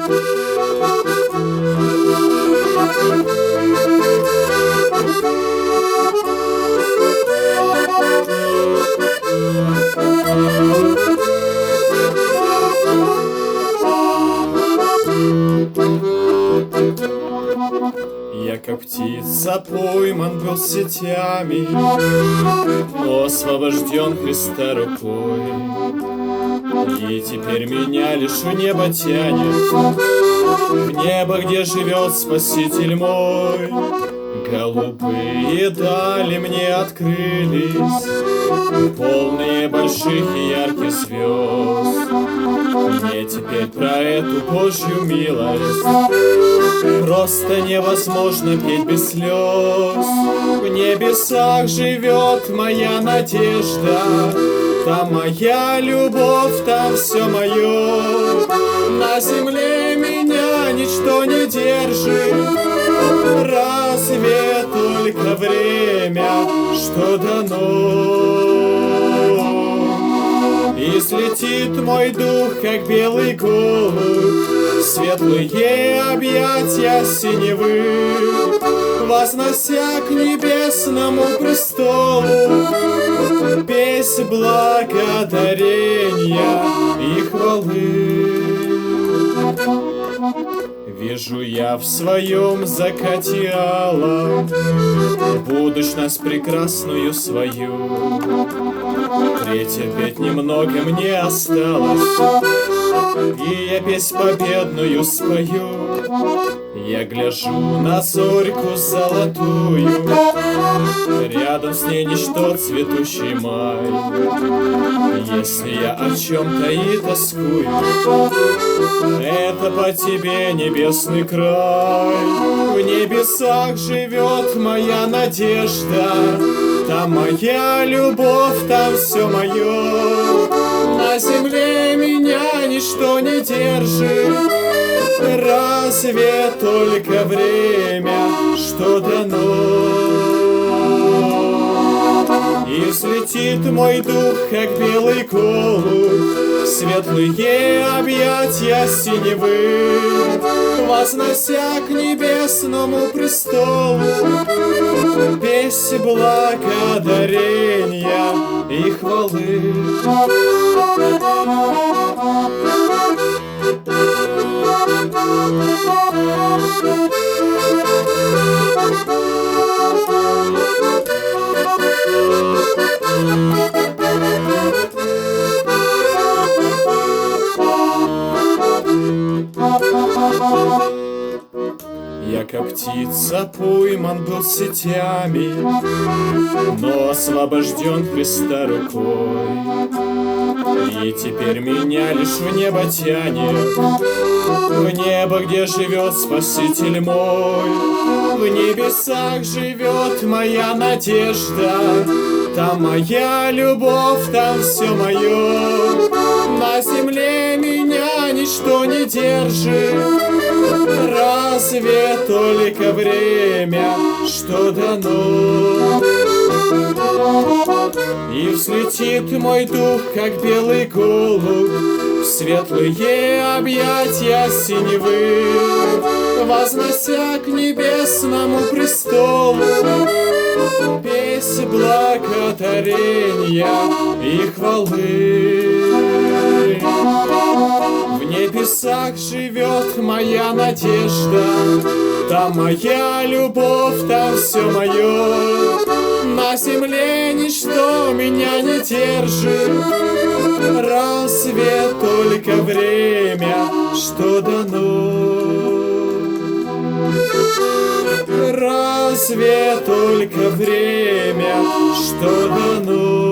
Я, как птица, пойман был сетями, но освобожден Христа рукой. И теперь меня лишь в небо тянет, в небо, где живет Спаситель мой. Голубые дали мне открылись, полные больших и ярких звезд. Мне теперь про эту Божью милость просто невозможно петь без слез. В небесах живет моя надежда, там моя любовь, там все мое. На земле меня ничто не держит, разве только время, что дано. И слетит мой дух, как белый голубь, светлые объятия синевы, вознося к небесному престолу песнь благодарения и хвалы. Вижу я в своем закате алом будущность прекрасную свою. Претерпеть немного мне осталось, и я песнь победную спою. Я гляжу на зорьку золотую, рядом с ней ничто цветущий май. Если я о чем-то и тоскую, это по тебе, небесный край. В небесах живет моя надежда, там моя любовь, там все мое. На земле меня ничто не держит, разве только время, что дано. И слетит мой дух, как белый голубь, светлые объятия синевы, вознося к небесному престолу песнь благодарения и хвалы. Я, как птица, пойман был сетями, но освобожден Христа рукой. И теперь меня лишь в небо тянет, в небо, где живет Спаситель мой. В небесах живет моя надежда, там моя любовь, там все мое. На земле меня ничто не держит, разве только время, что дано. И взлетит мой дух, как белый голубь, в светлые объятия синевы, вознося к небесному престолу песнь благодарения и хвалы. В небесах живет моя надежда, там моя любовь, там все мое. На земле ничто меня не держит, разве только время, что дано. Разве только время, что дано.